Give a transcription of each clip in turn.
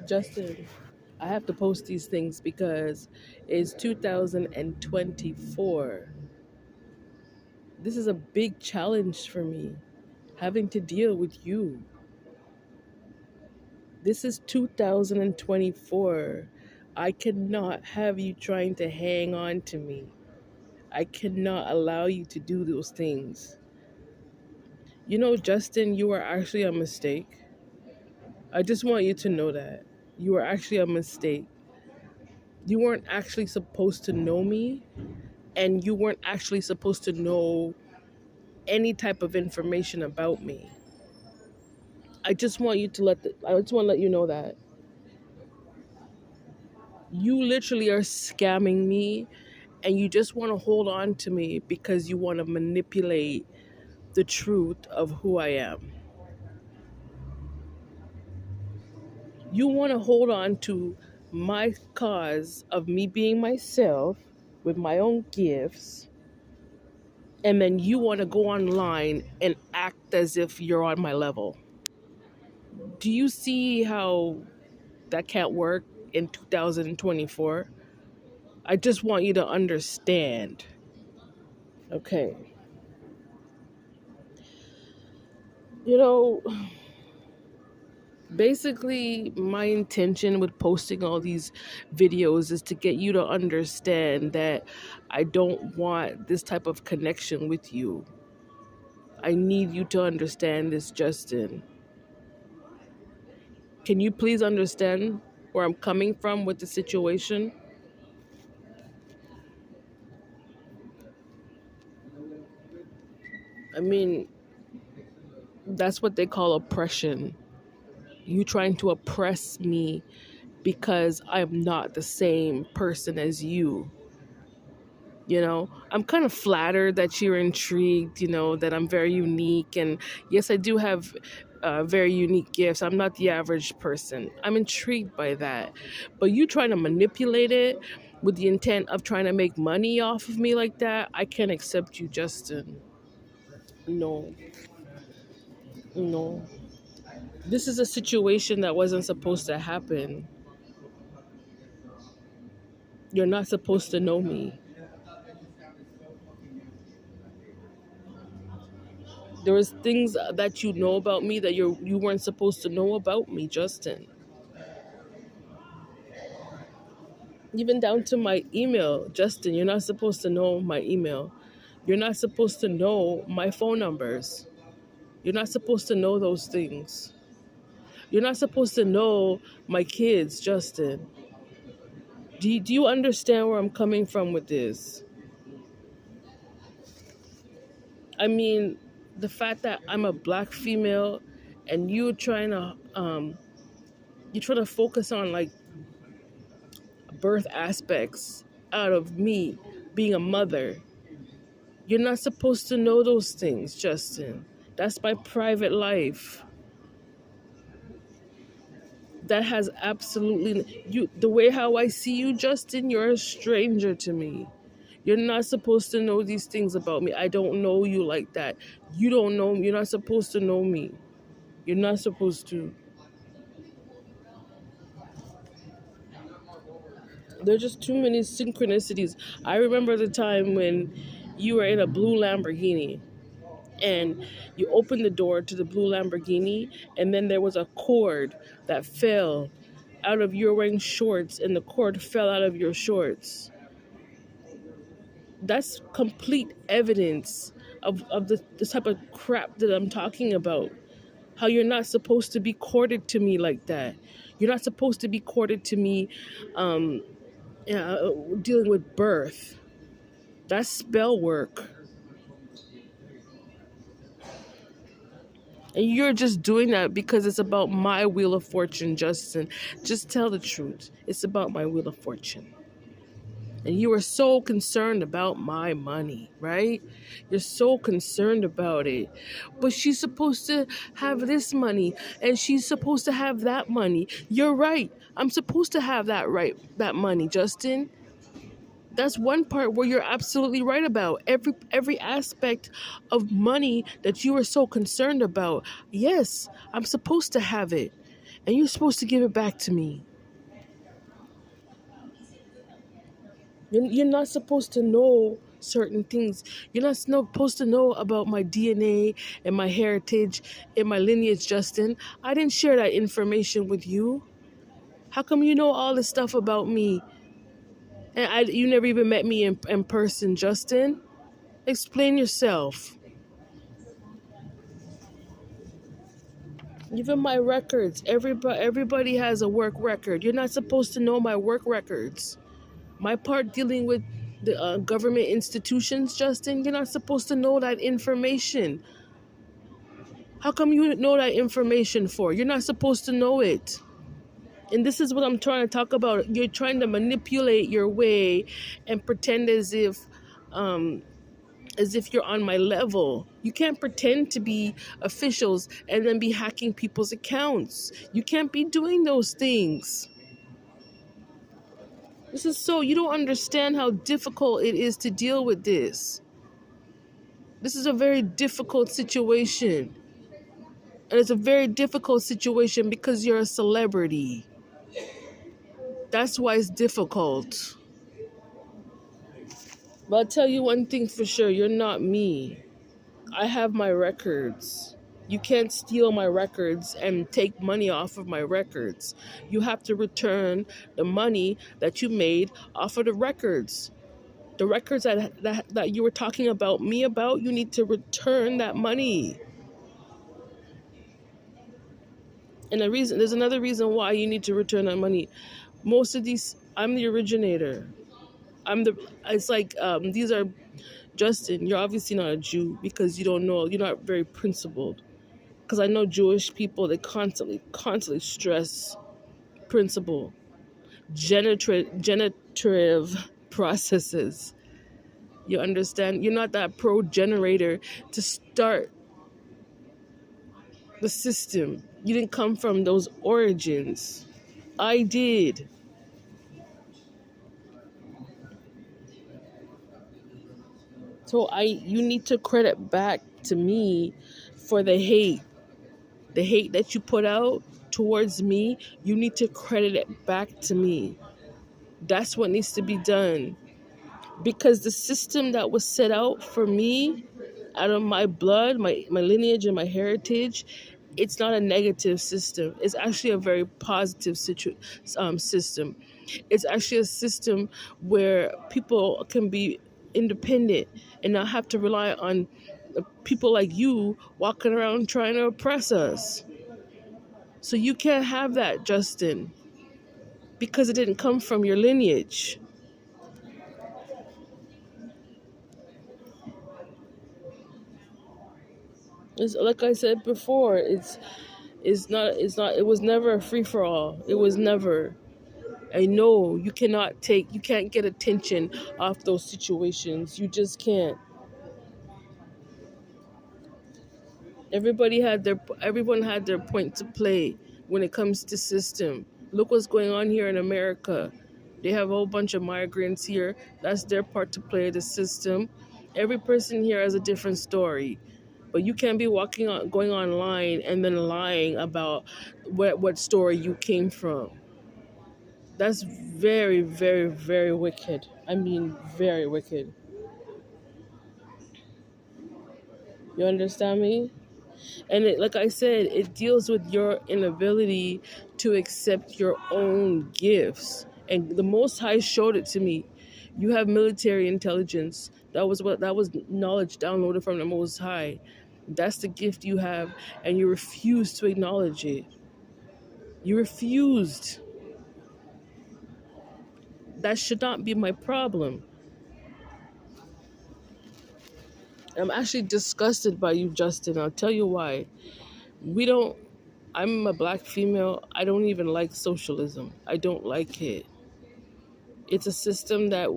Justin, I have to post these things because it's 2024. This is a big challenge for me, having to deal with you. This is 2024. I cannot have you trying to hang on to me. I cannot allow you to do those things. You know, Justin, you are actually a mistake. I just want you to know that. You are actually a mistake. You weren't actually supposed to know me, and you weren't actually supposed to know any type of information about me. I just want to let you know that you literally are scamming me, and you just want to hold on to me because you want to manipulate the truth of who I am. You want to hold on to my cause of me being myself with my own gifts, and then you want to go online and act as if you're on my level. Do you see how that can't work in 2024? I just want you to understand. Okay. You know, basically, my intention with posting all these videos is to get you to understand that I don't want this type of connection with you. I need you to understand this, Justin. Can you please understand where I'm coming from with the situation? I mean, that's what they call oppression. You trying to oppress me because I'm not the same person as you. You know, I'm kind of flattered that you're intrigued, that I'm very unique. And yes, I do have very unique gifts. I'm not the average person. I'm intrigued by that. But you trying to manipulate it with the intent of trying to make money off of me like that, I can't accept you, Justin. No, no. This is a situation that wasn't supposed to happen. You're not supposed to know me. There was things that you know about me that you weren't supposed to know about me, Justin. Even down to my email, Justin, you're not supposed to know my email. You're not supposed to know my phone numbers. You're not supposed to know those things. You're not supposed to know my kids, Justin. Do you understand where I'm coming from with this? I mean, the fact that I'm a black female and you're trying to focus on like birth aspects out of me being a mother. You're not supposed to know those things, Justin. That's my private life. That has absolutely the way how I see you, Justin, you're a stranger to me. You're not supposed to know these things about me. I don't know you like that. You don't know me. You're not supposed to know me. You're not supposed to. There's just too many synchronicities. I remember the time when you were in a blue Lamborghini and you opened the door to the blue Lamborghini, and then there was a cord that fell out of you were wearing shorts, and the cord fell out of your shorts. That's complete evidence of the type of crap that I'm talking about. How you're not supposed to be courted to me like that. You're not supposed to be courted to me dealing with birth. That's spell work. And you're just doing that because it's about my wheel of fortune, Justin. Just tell the truth. It's about my wheel of fortune. And you are so concerned about my money, right? You're so concerned about it. But she's supposed to have this money and she's supposed to have that money. You're right. I'm supposed to have that money, Justin. That's one part where you're absolutely right about. Every aspect of money that you are so concerned about. Yes, I'm supposed to have it. and you're supposed to give it back to me. You're not supposed to know certain things. You're not supposed to know about my DNA and my heritage and my lineage, Justin. I didn't share that information with you. How come you know all this stuff about me? And you never even met me in person, Justin? Explain yourself. Even my records. Everybody has a work record. You're not supposed to know my work records. My part dealing with the government institutions, Justin, you're not supposed to know that information. How come you know that information for? You're not supposed to know it. And this is what I'm trying to talk about. You're trying to manipulate your way and pretend as if you're on my level. You can't pretend to be officials and then be hacking people's accounts. You can't be doing those things. You don't understand how difficult it is to deal with this. This is a very difficult situation. And it's a very difficult situation because you're a celebrity. That's why it's difficult. But I'll tell you one thing for sure, you're not me. I have my records. You can't steal my records and take money off of my records. You have to return the money that you made off of the records. The records that you were talking about me about, you need to return that money. And there's another reason why you need to return that money. Most of these, I'm the originator. It's like, these are, Justin, you're obviously not a Jew because you don't know, you're not very principled. Because I know Jewish people, they constantly stress principle, generative processes. You understand? You're not that pro-generator to start the system. You didn't come from those origins. I did. So you need to credit back to me for the hate. The hate that you put out towards me, you need to credit it back to me. That's what needs to be done. Because the system that was set out for me, out of my blood, my lineage and my heritage, it's not a negative system. It's actually a very positive system. It's actually a system where people can be independent and not have to rely on people like you walking around trying to oppress us. So you can't have that, Justin, because it didn't come from your lineage. It's, like I said before, it was never a free for all. It was never. I know you can't get attention off those situations. You just can't. Everyone had their point to play when it comes to system. Look what's going on here in America. They have a whole bunch of migrants here. That's their part to play the system. Every person here has a different story. But you can't be going online and then lying about what story you came from. That's very, very, very wicked. I mean, very wicked. You understand me? And like I said, it deals with your inability to accept your own gifts. And the Most High showed it to me. You have military intelligence. That was knowledge downloaded from the Most High. That's the gift you have, and you refuse to acknowledge it. You refused. That should not be my problem. I'm actually disgusted by you, Justin. I'll tell you why. I'm a black female. I don't even like socialism. I don't like it. It's a system that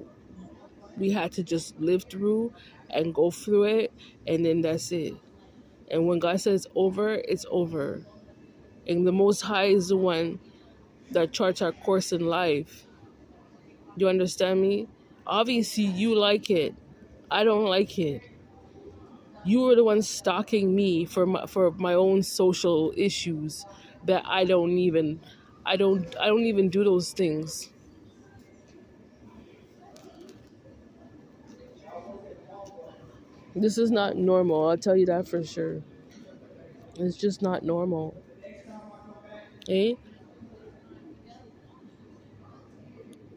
we had to just live through and go through it, and then that's it. And when God says over, it's over. And the Most High is the one that charts our course in life. Do you understand me? Obviously, you like it. I don't like it. You were the one stalking me for my own social issues. that I don't even do those things. This is not normal, I'll tell you that for sure. It's just not normal. Eh?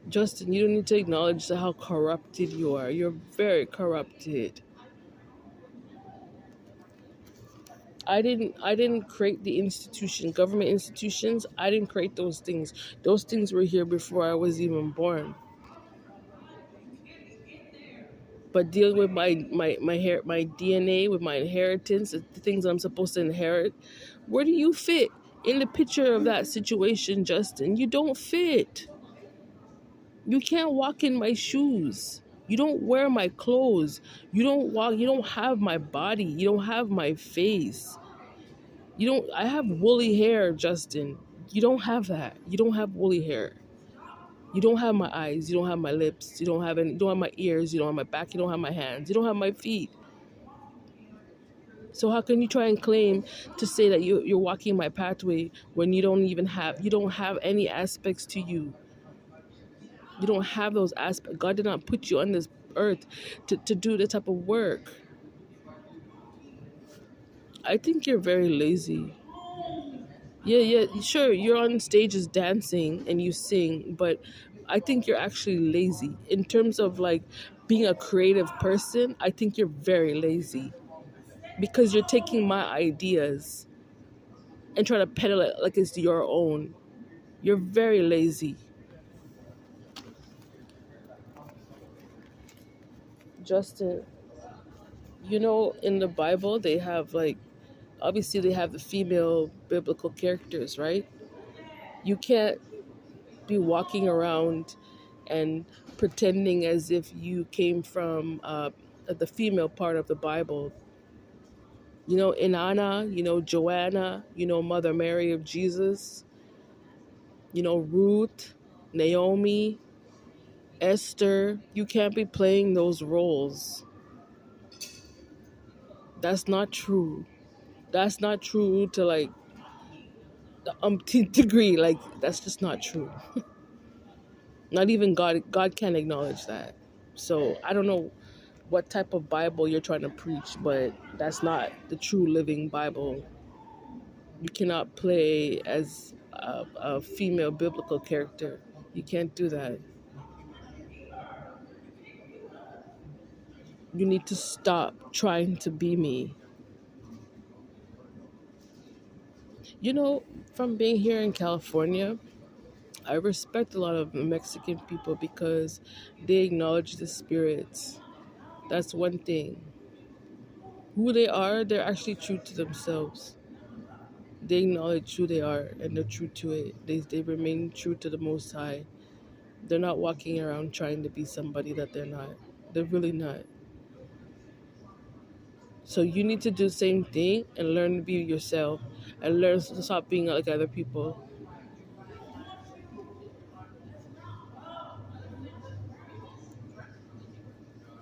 Justin, you don't need to acknowledge how corrupted you are. You're very corrupted. I didn't create the institution, government institutions. I didn't create those things. Those things were here before I was even born. But dealing with my DNA, with my inheritance, the things I'm supposed to inherit, where do you fit in the picture of that situation, Justin? You don't fit. You can't walk in my shoes. You don't wear my clothes. You don't have my body. You don't have my face. You don't I have woolly hair, Justin. You don't have that. You don't have woolly hair. You don't have my eyes. You don't have my lips. You don't have my ears. You don't have my back. You don't have my hands. You don't have my feet. So how can you try and claim to say that you're walking my pathway when you don't have any aspects to you? You don't have those aspects. God did not put you on this earth to do the type of work. I think you're very lazy. Yeah, yeah, sure. You're on stages dancing and you sing, but I think you're actually lazy. In terms of like being a creative person, I think you're very lazy because you're taking my ideas and trying to peddle it like it's your own. You're very lazy. Justin, in the Bible, they have like, obviously, they have the female biblical characters, right? You can't be walking around and pretending as if you came from the female part of the Bible. Inanna, Joanna, Mother Mary of Jesus, Ruth, Naomi, Esther. You can't be playing those roles. That's not true. That's not true to like the umpteenth degree. Like, that's just not true. Not even God can't acknowledge that. So I don't know what type of Bible you're trying to preach, but that's not the true living Bible. You cannot play as a female biblical character. You can't do that. You need to stop trying to be me. You know, from being here in California, I respect a lot of Mexican people because they acknowledge the spirits. That's one thing. Who they are, they're actually true to themselves. They acknowledge who they are and they're true to it. They remain true to the Most High. They're not walking around trying to be somebody that they're not. They're really not. So you need to do the same thing and learn to be yourself and learn to stop being like other people.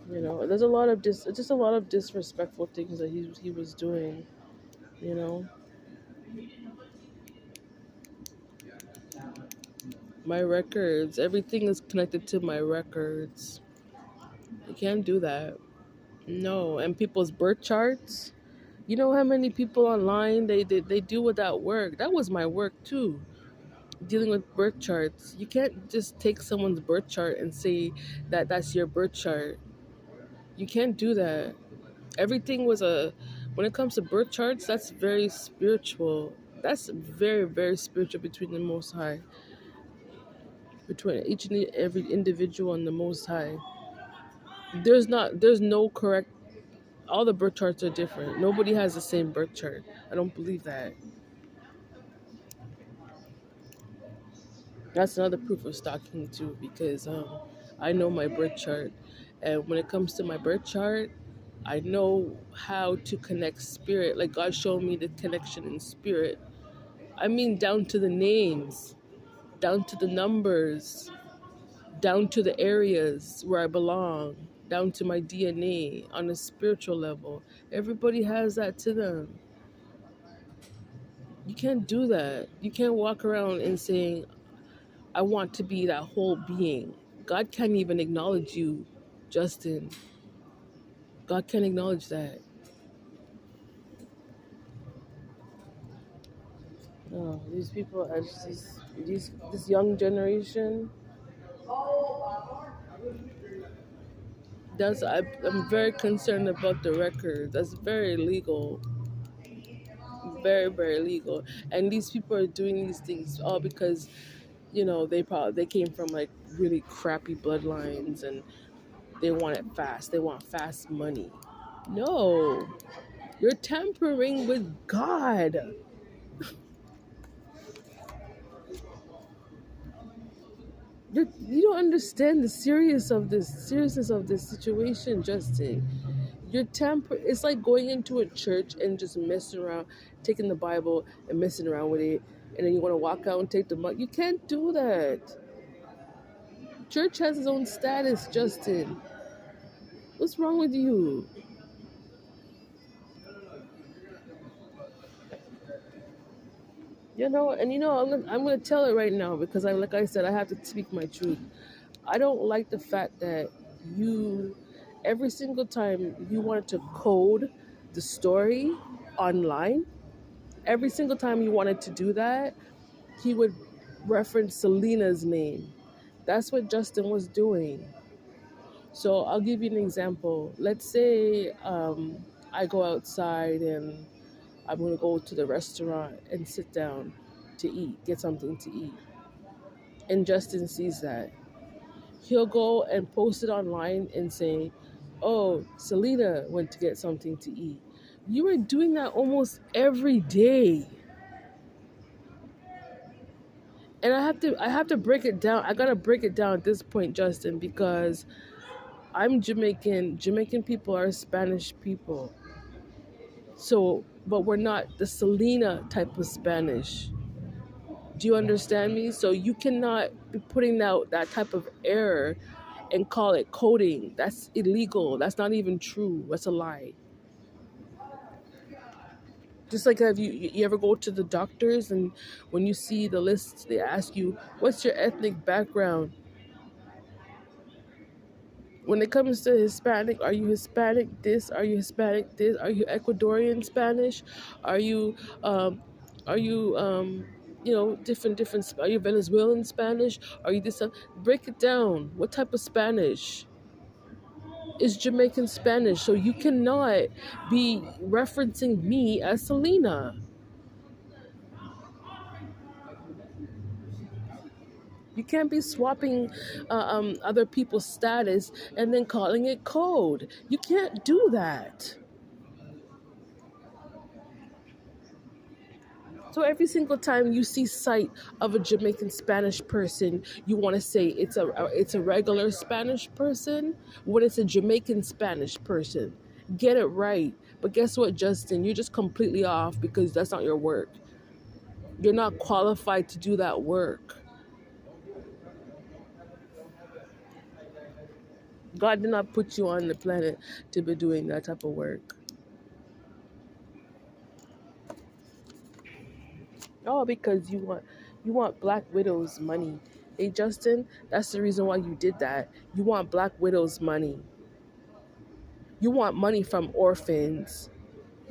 There's a lot of just a lot of disrespectful things that he was doing. You know, my records, everything is connected to my records. You can't do that. No, and people's birth charts. You know how many people online they do with that work. That was my work too. Dealing with birth charts. You can't just take someone's birth chart and say that that's your birth chart. You can't do that. Everything was when it comes to birth charts, that's very spiritual. That's very, very spiritual between the Most High, between each and every individual and the Most High. There's no correct. All the birth charts are different. Nobody has the same birth chart. I don't believe that. That's another proof of stalking too, because I know my birth chart, and when it comes to my birth chart, I know how to connect spirit. Like God showed me the connection in spirit. I mean, down to the names, down to the numbers, down to the areas where I belong, down to my DNA on a spiritual level. Everybody has that to them. You can't do that. You can't walk around and saying, I want to be that whole being. God can't even acknowledge you, Justin. God can't acknowledge that. No, these people are just this young generation. I'm very concerned about the record. That's very illegal, very illegal. And these people are doing these things all because they came from like really crappy bloodlines and they want it fast. They want fast money. No, you're tampering with God. You don't understand the seriousness of this situation, Justin. It's like going into a church and just messing around, taking the Bible and messing around with it, and then you want to walk out and take the mug. You can't do that. Church has its own status, Justin. What's wrong with you? I'm gonna tell it right now because like I said, I have to speak my truth. I don't like the fact that you, every single time you wanted to code the story online, every single time you wanted to do that, he would reference Selena's name. That's what Justin was doing. So I'll give you an example. Let's say I go outside and I'm going to go to the restaurant and sit down to eat, get something to eat. And Justin sees that. He'll go and post it online and say, oh, Selena went to get something to eat. You are doing that almost every day. And I have to break it down. I gotta break it down at this point, Justin, because I'm Jamaican. Jamaican people are Spanish people. So, but we're not the Selena type of Spanish. Do you understand me? So you cannot be putting out that type of error and call it coding. That's illegal. That's not even true. That's a lie. Just like have you ever go to the doctors and when you see the list, they ask you, what's your ethnic background? When it comes to Hispanic, are you Hispanic this? Are you Hispanic this? Are you Ecuadorian Spanish? Are you, um, are you, different? Are you Venezuelan Spanish? Are you this? Break it down. What type of Spanish? Is Jamaican Spanish. So you cannot be referencing me as Selena. You can't be swapping other people's status and then calling it code. You can't do that. So every single time you see sight of a Jamaican Spanish person, you want to say it's a regular Spanish person when it's a Jamaican Spanish person. Get it right. But guess what, Justin? You're just completely off because that's not your work. You're not qualified to do that work. God did not put you on the planet to be doing that type of work. Oh, because you want Black Widow's money. Hey Justin, that's the reason why you did that. You want Black Widow's money. You want money from orphans.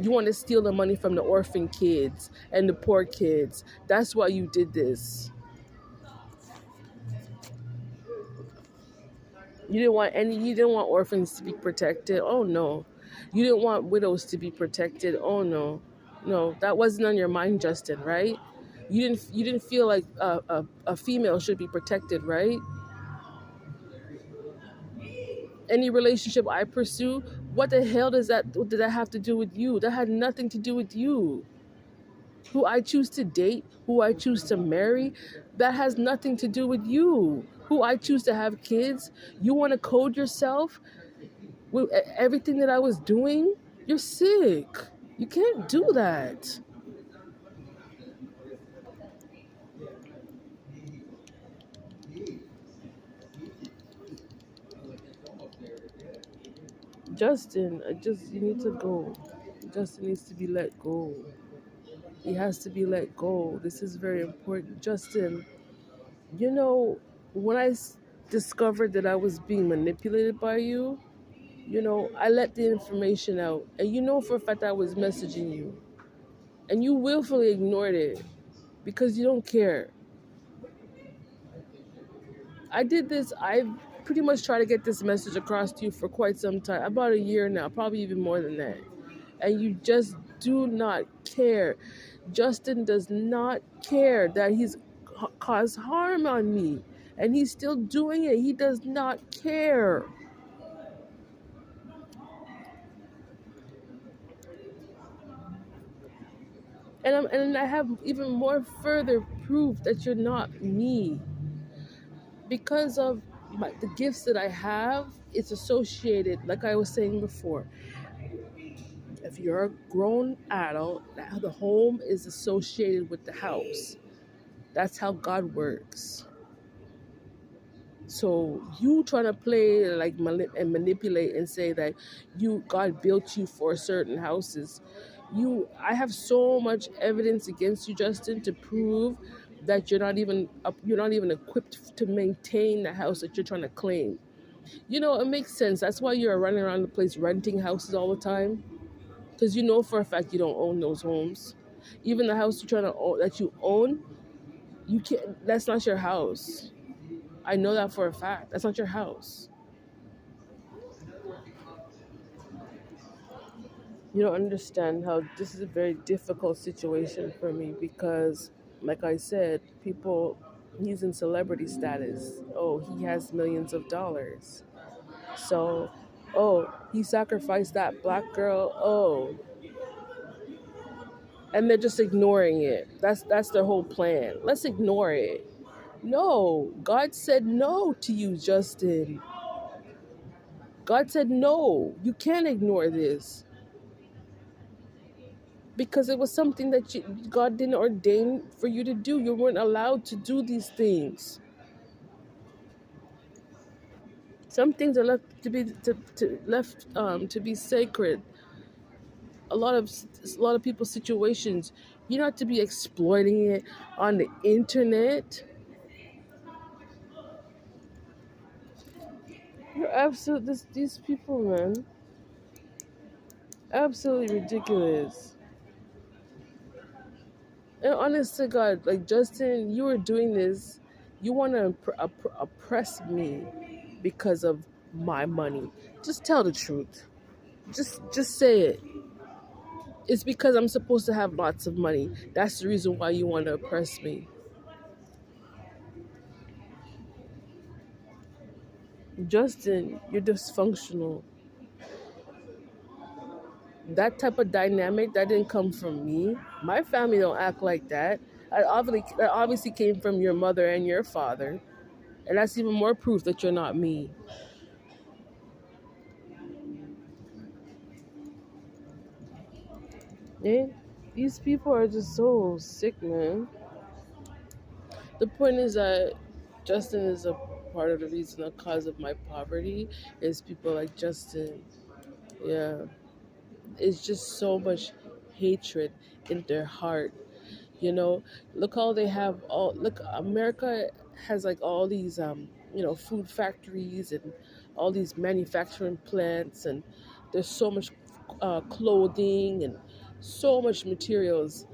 You want to steal the money from the orphan kids and the poor kids. That's why you did this. You didn't want orphans to be protected. Oh no. You didn't want widows to be protected. Oh no. No, that wasn't on your mind, Justin, right? You didn't feel like a female should be protected, right? Any relationship I pursue, what the hell what did that have to do with you? That had nothing to do with you. Who I choose to date, who I choose to marry, that has nothing to do with you. Who I choose to have kids, you want to code yourself with everything that I was doing? You're sick. You can't do that. Justin, you need to go. Justin needs to be let go. He has to be let go. This is very important. Justin, you know, when discovered that I was being manipulated by you, I let the information out. And you know for a fact I was messaging you. And you willfully ignored it because you don't care. I did this, I pretty much tried to get this message across to you for quite some time, about a year now, probably even more than that. And you just do not care. Justin does not care that he's caused harm on me. And he's still doing it. He does not care. And I have even more further proof that you're not me. Because of the gifts that I have, it's associated, like I was saying before. If you're a grown adult, the home is associated with the house. That's how God works. So you trying to play like and manipulate and say that God built you for certain houses. I have so much evidence against you, Justin, to prove that you're not even equipped to maintain the house that you're trying to claim. It makes sense. That's why you're running around the place renting houses all the time, because you know for a fact you don't own those homes. Even the house you're trying to own, that you own, you can't. That's not your house. I know that for a fact. That's not your house. You don't understand how this is a very difficult situation for me because, like I said, he's in celebrity status. Oh, he has millions of dollars. So, oh, he sacrificed that black girl. Oh, and they're just ignoring it. That's their whole plan. Let's ignore it. No, God said no to you, Justin. God said no. You can't ignore this because it was something that God didn't ordain for you to do. You weren't allowed to do these things. Some things are left to be to be sacred. A lot of people's situations, you're not to be exploiting it on the internet. You're absolute. These people, man, absolutely ridiculous. And honest to God, like Justin, you were doing this. You want to oppress me because of my money. Just tell the truth. Just say it. It's because I'm supposed to have lots of money. That's the reason why you want to oppress me. Justin, you're dysfunctional. That type of dynamic that didn't come from me. My family don't act like that. That obviously came from your mother and your father, and that's even more proof that you're not me. Eh? These people are just so sick, man. The point is that Justin is a part of the reason, the cause of my poverty is people like Justin. Yeah, it's just so much hatred in their heart. You know, look how they have all. Look, America has like all these food factories and all these manufacturing plants, and there's so much clothing and so much materials.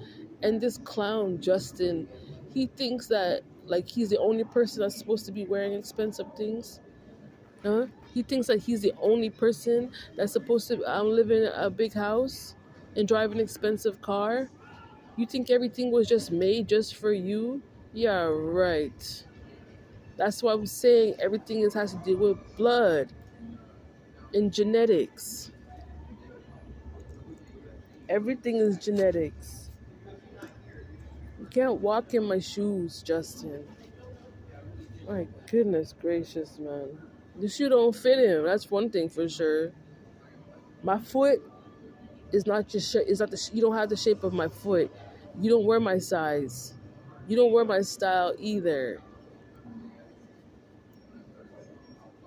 And this clown Justin, he thinks that like he's the only person that's supposed to be wearing expensive things. Huh? He thinks that he's the only person that's supposed to live in a big house and drive an expensive car. You think everything was just made just for you? Yeah, right. That's why I'm saying everything has to do with blood and genetics. Everything is genetics. You can't walk in my shoes, Justin. My goodness gracious, man. The shoe don't fit him. That's one thing for sure. My foot is not just is not you don't have the shape of my foot. You don't wear my size. You don't wear my style either.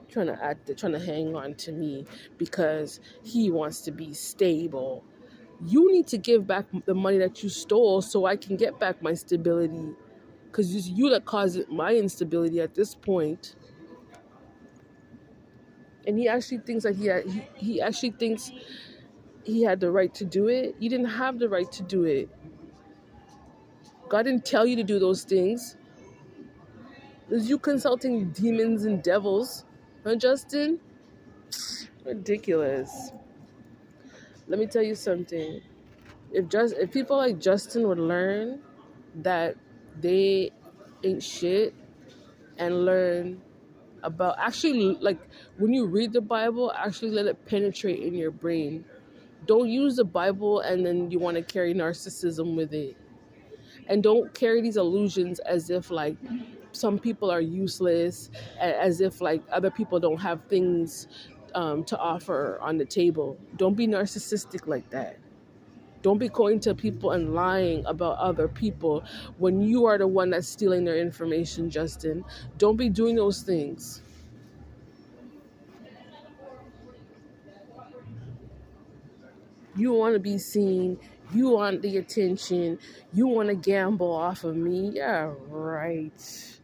Trying to hang on to me because he wants to be stable. You need to give back the money that you stole so I can get back my stability. Because it's you that caused my instability at this point. And he actually thinks that he actually thinks he had the right to do it. You didn't have the right to do it. God didn't tell you to do those things. It was you consulting demons and devils. Huh, Justin? Ridiculous. Let me tell you something. If people like Justin would learn that they ain't shit and learn about actually like when you read the Bible, actually let it penetrate in your brain. Don't use the Bible and then you want to carry narcissism with it. And don't carry these illusions as if like some people are useless, as if like other people don't have things to offer on the table. Don't be narcissistic like that. Don't be going to people and lying about other people when you are the one that's stealing their information, Justin. Don't be doing those things. You want to be seen. You want the attention. You want to gamble off of me. Yeah, right.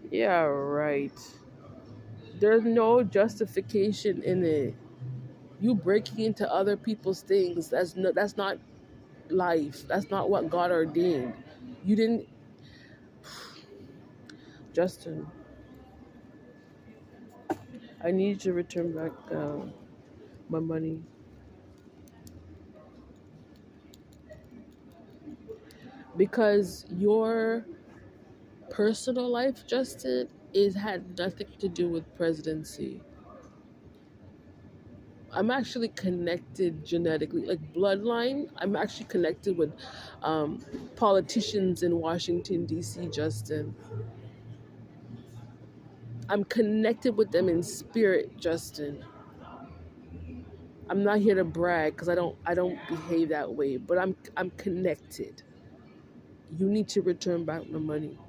Yeah, right. There's no justification in it. You breaking into other people's things. That's not life. That's not what God ordained. You didn't, Justin. I need you to return back my money. Because your personal life, Justin, it had nothing to do with presidency. I'm actually connected genetically, like bloodline. I'm actually connected with um, politicians in Washington, D.C., Justin. I'm connected with them in spirit, Justin. I'm not here to brag because I don't behave that way, but I'm connected. You need to return back my money.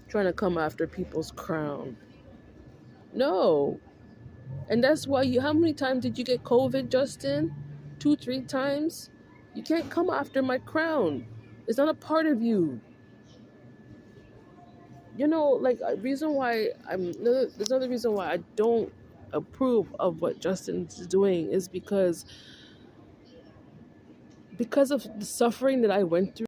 Trying to come after people's crown. No. And that's why how many times did you get COVID, Justin? 2, 3 times? You can't come after my crown. It's not a part of you. Like a reason why there's another reason why I don't approve of what Justin's doing is because of the suffering that I went through.